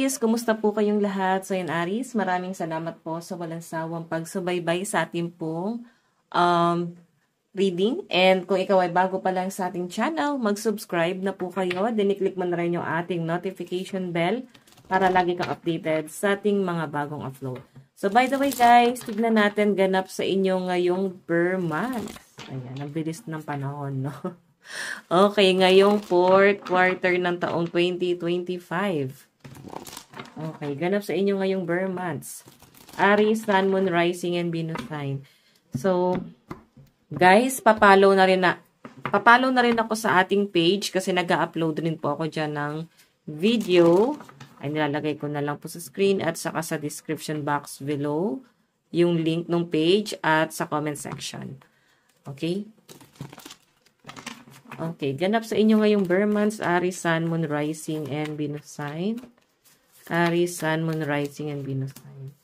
Aris, kumusta po kayong lahat? So yun Aris, maraming salamat po sa walang sawang pagsubaybay sa ating pong reading. And kung ikaw ay bago pa lang sa ating channel, mag-subscribe na po kayo. Then i-click mo na rin yung ating notification bell para lagi kang updated sa ating mga bagong upload. So by the way guys, tignan natin ganap sa inyo ngayong per month. Ayan, ang bilis ng panahon, no? Okay, ngayong 4th quarter ng taong 2025. Okay, ganap sa inyo ngayong Burr months. Aries, Sun, Moon, Rising, and Venus sign. So, guys, papalo na rin ako sa ating page kasi nag-upload rin po ako dyan ng video. Ay, nilalagay ko na lang po sa screen at saka sa description box below yung link ng page at sa comment section. Okay? Okay, ganap sa inyo ngayong Burr months, Aries, Sun, Moon, Rising, and Venus sign. Aries, Sun, Moon, Rising, and Venus sign.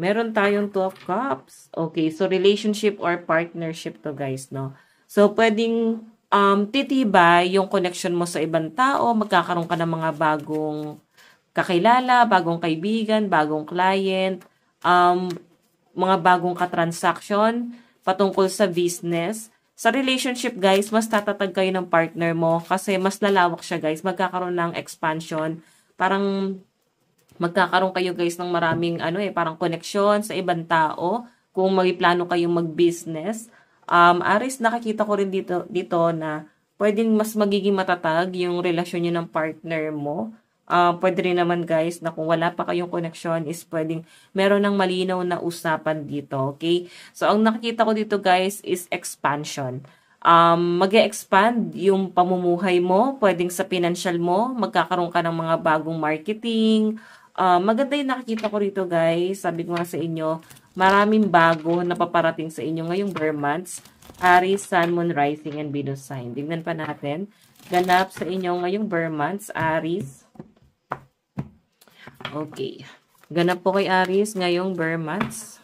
Meron tayong 2 of Cups. Okay, so relationship or partnership to guys, no? So, pwedeng titibay yung connection mo sa ibang tao, magkakaroon ka ng mga bagong kakilala, bagong kaibigan, bagong client, mga bagong katransaction patungkol sa business. Sa relationship, guys, mas tatatag kayo ng partner mo kasi mas lalawak siya, guys. Magkakaroon ng expansion. Parang magkakaroon kayo, guys, ng maraming parang connection sa ibang tao kung magplano kayong mag-business. Aris, nakakita ko rin dito na pwedeng mas magiging matatag yung relasyon niyo ng partner mo. Pwede rin naman guys na kung wala pa kayong connection is pwedeng meron ng malinaw na usapan dito, okay? So, ang nakikita ko dito guys is expansion. Mag-e-expand yung pamumuhay mo, pwedeng sa financial mo, magkakaroon ka ng mga bagong marketing. Maganda yung nakikita ko rito guys, sabi ko nga sa inyo, maraming bago na paparating sa inyo ngayong Burr months, Aries, Sun, Moon, Rising, and Venus sign. Tingnan pa natin, ganap sa inyo ngayong Burr months, Aries. Okay. Ganap po kay Aries ngayong Burr months.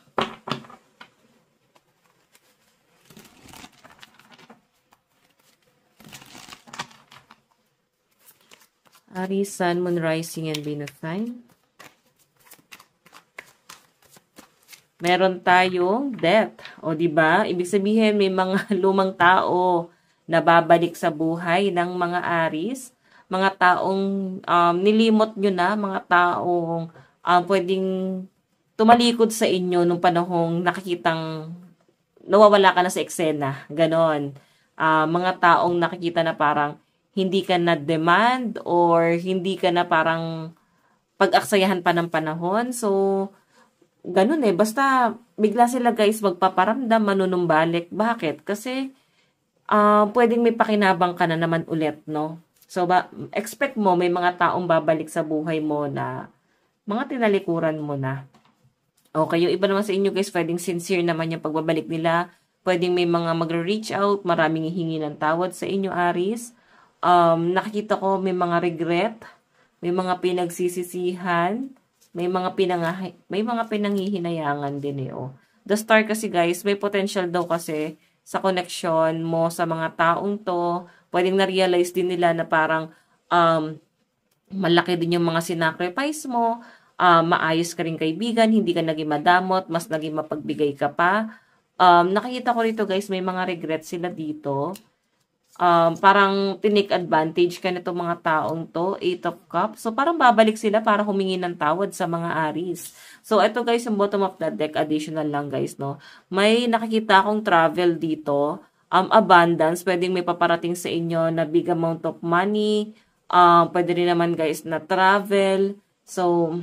Aries, Sun, Moon, Rising, and Venus sign. Meron tayong death. O diba? Ibig sabihin may mga lumang tao na babalik sa buhay ng mga Aries. Mga taong nilimot nyo na, mga taong pwedeng tumalikod sa inyo nung panahong nakikitang nawawala ka na sa eksena. Ganon. Mga taong nakikita na parang hindi ka na demand or hindi ka na parang pag-aksayahan pa ng panahon. So, ganun basta bigla sila guys magpaparamdam, manunumbalik. Bakit? Kasi pwedeng may pakinabang ka na naman ulit, no? So, expect mo may mga taong babalik sa buhay mo na mga tinalikuran mo na. Okay, yung iba naman sa inyo guys, pwedeng sincere naman yung pagbabalik nila. Pwedeng may mga magre-reach out, maraming hihingi ng tawad sa inyo, Aries. Nakikita ko may mga regret, may mga pinagsisisihan, may mga pinanghihinayangan din oh. The Star kasi guys, may potential daw kasi sa connection mo sa mga taong to. Pwedeng na-realize din nila na parang malaki din yung mga sinacrifice mo, maayos ka rin kaibigan, hindi ka naging madamot, mas naging mapagbigay ka pa. Nakikita ko rito guys, may mga regrets sila dito. Parang tinake advantage ka nito mga taong to, 8 of Cups. So, parang babalik sila para humingi ng tawad sa mga Aries. So, ito guys, yung bottom of the deck, additional lang guys, no? May nakikita akong travel dito. Abundance, pwedeng may paparating sa inyo na big amount of money. Pwede rin naman guys na travel. So,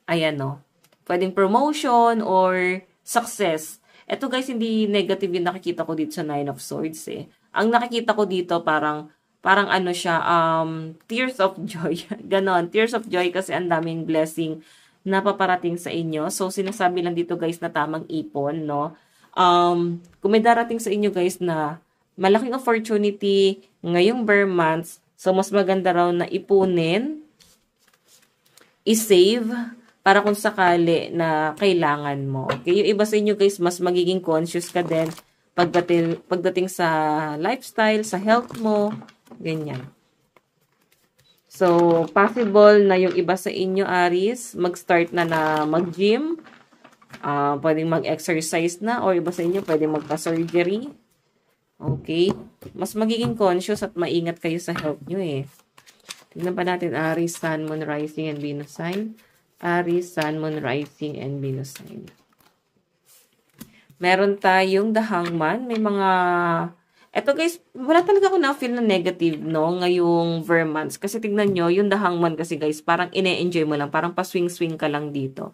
ayan no. Pwedeng promotion or success. Ito guys, hindi negative yung nakikita ko dito sa 9 of Swords Ang nakikita ko dito parang ano siya, tears of joy. Ganon, tears of joy kasi ang daming blessing na paparating sa inyo. So, sinasabi lang dito guys na tamang ipon, no? Kung may darating sa inyo guys na malaking opportunity ngayong Burr months, so mas maganda raw na ipunin, i-save, para kung sakali na kailangan mo. Okay? Yung iba sa inyo guys, mas magiging conscious ka din pagdating sa lifestyle, sa health mo, ganyan. So, So, possible na yung iba sa inyo, Aries, mag-start na mag-gym. Pwedeng mag-exercise na, or iba sa inyo, pwedeng magpa-surgery. Okay? Mas magiging conscious at maingat kayo sa health nyo eh. Tignan pa natin, Aries, Sun, Moon, Rising, and Venus sign. Aries, Sun, Moon, Rising, and Venus sign. Meron tayong The Hangman. May mga... Eto guys, wala talaga ako na-feel na negative, no? Ngayong Vermonths. Kasi tignan nyo, yung The Hangman kasi guys, parang ine-enjoy mo lang. Parang pa-swing-swing ka lang dito.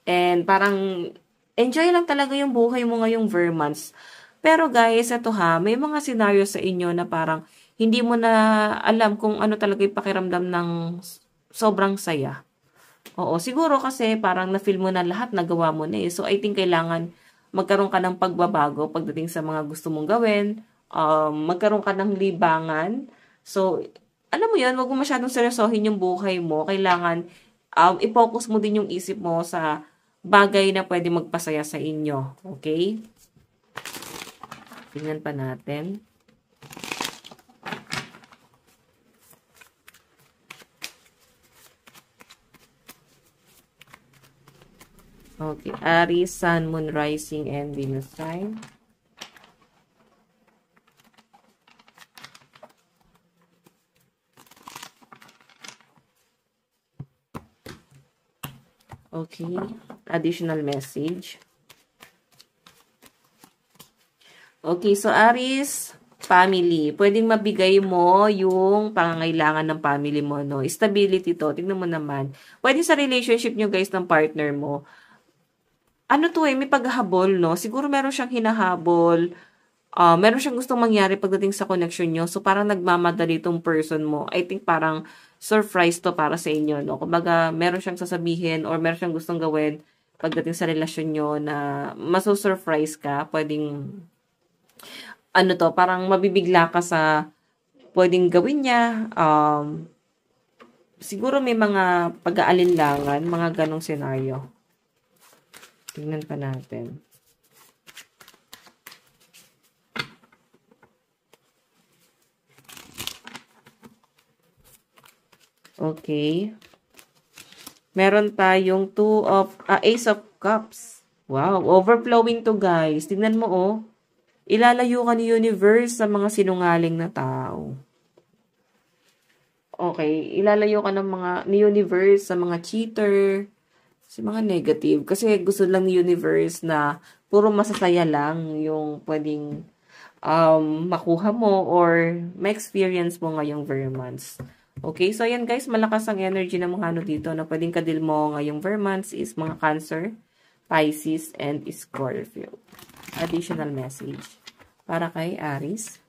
And parang enjoy lang talaga yung buhay mo ngayong Vermonths. Pero guys, eto ha, may mga scenario sa inyo na parang hindi mo na alam kung ano talaga yung pakiramdam ng sobrang saya. Oo, siguro kasi parang na-feel mo na lahat, nagawa mo na eh. So, I think kailangan magkaroon ka ng pagbabago pagdating sa mga gusto mong gawin. Magkaroon ka ng libangan. So, alam mo yun, wag mo masyadong seryosohin yung buhay mo. Kailangan i-focus mo din yung isip mo sa bagay na pwede magpasaya sa inyo. Okay? Tingnan pa natin. Okay, Aries, Sun, Moon, Rising, and Venus sign. Okay, additional message. Okay, so Aries, family. Pwedeng mabigay mo yung pangangailangan ng family mo, no? Stability to. Tingnan mo naman. Pwede sa relationship nyo, guys, ng partner mo. Ano to eh, may paghahabol, no? Siguro meron siyang hinahabol. Meron siyang gustong mangyari pagdating sa connection nyo. So, parang nagmamadali itong person mo. I think parang surprise to para sa inyo, no? Kumbaga, meron siyang sasabihin or meron siyang gustong gawin pagdating sa relasyon nyo na maso-surprise ka. Pwedeng ano to, parang mabibigla ka sa pwedeng gawin niya. Siguro may mga pag-aalinlangan, mga ganong senaryo. Tingnan pa natin. Okay. Meron tayong Ace of Cups. Wow, overflowing to guys. Tingnan mo oh. Ilalayo ka ni universe sa mga sinungaling na tao. Okay, ilalayo ka ni universe sa mga cheater, sa mga negative. Kasi gusto lang ni universe na puro masasaya lang yung pwedeng makuha mo or ma-experience mo ngayong Vermonths. Okay, so ayan guys, malakas ang energy ng mga ano dito na pwedeng kadil mo ngayong Vermonths is mga Cancer, Pisces, and Scorpio. Additional message para kay Aries.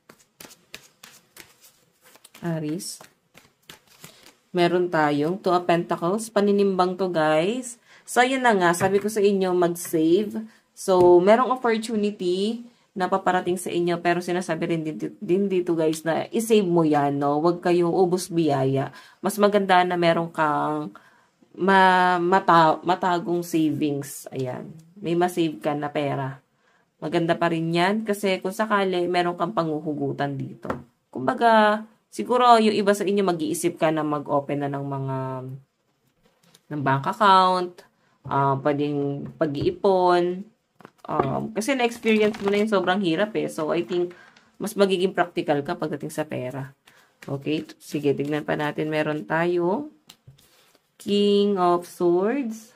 Aries. Meron tayong Two of Pentacles. Paninimbang to guys. So, yun na nga. Sabi ko sa inyo, mag-save. So, merong opportunity na paparating sa inyo. Pero sinasabi rin din dito guys na i-save mo yan. No? Huwag kayong ubos biyaya. Mas maganda na meron kang matagong savings. Ayan. May ma-save ka na pera. Maganda pa rin yan. Kasi kung sakali, meron kang panguhugutan dito. Kumbaga, siguro yung iba sa inyo mag-iisip ka na mag-open na ng bank account, pwedeng pag-iipon. Kasi na-experience mo na yung sobrang hirap eh. So, I think, mas magiging practical ka pagdating sa pera. Okay? Sige, tignan pa natin. Meron tayo King of Swords.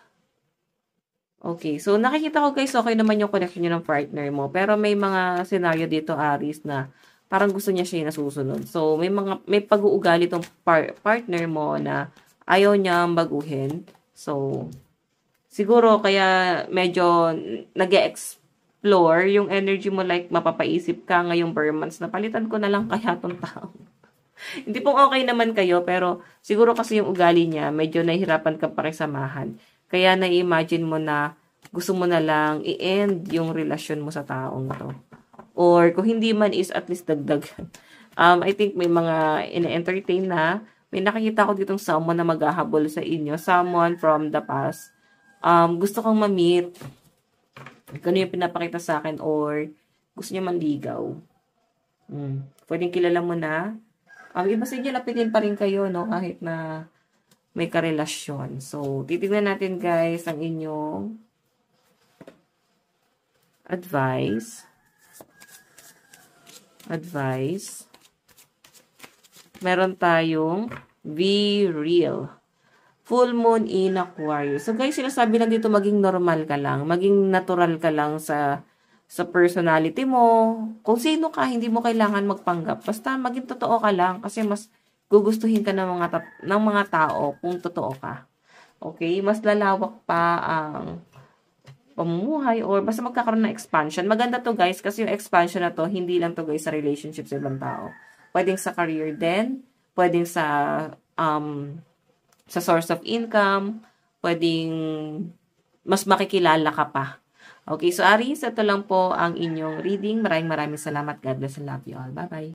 Okay, so nakikita ko guys, okay naman yung connection nyo ng partner mo. Pero may mga scenario dito, Aries, na parang gusto niya siya yung nasusunod. So, may pag-uugali tong partner mo na ayaw niya baguhin. So, siguro kaya medyo nag-explore yung energy mo, like mapapaisip ka ngayong Vermonths na palitan ko na lang kaya tong tao. Hindi pong okay naman kayo, pero siguro kasi yung ugali niya, medyo nahihirapan ka pakisamahan. Kaya na-imagine mo na gusto mo na lang i-end yung relasyon mo sa taong to. Or kung hindi man is at least dagdagan. I think may mga ina-entertain na. May nakikita ko ditong someone na maghahabol sa inyo. Someone from the past. Gusto kang ma-meet. Kung ano yung pinapakita sa akin or gusto niya manligaw. Pwedeng kilala mo na. Iba sa inyo, lapitin pa rin kayo, no? Kahit na may karelasyon. So, titignan natin, guys, ang inyong advice. Meron tayong be real. Full moon in Aquarius. So guys, sinasabi lang dito maging normal ka lang. Maging natural ka lang sa personality mo. Kung sino ka, hindi mo kailangan magpanggap. Basta maging totoo ka lang kasi mas gugustuhin ka ng mga tao kung totoo ka. Okay? Mas lalawak pa ang pamumuhay or basta magkakaroon ng expansion. Maganda to guys kasi yung expansion na to, hindi lang to guys sa relationships sa ibang tao. Pwedeng sa career din, pwedeng sa source of income, pwedeng mas makikilala ka pa. Okay, so Aries, ito lang po ang inyong reading. Maraming salamat. God bless and love you all. Bye-bye.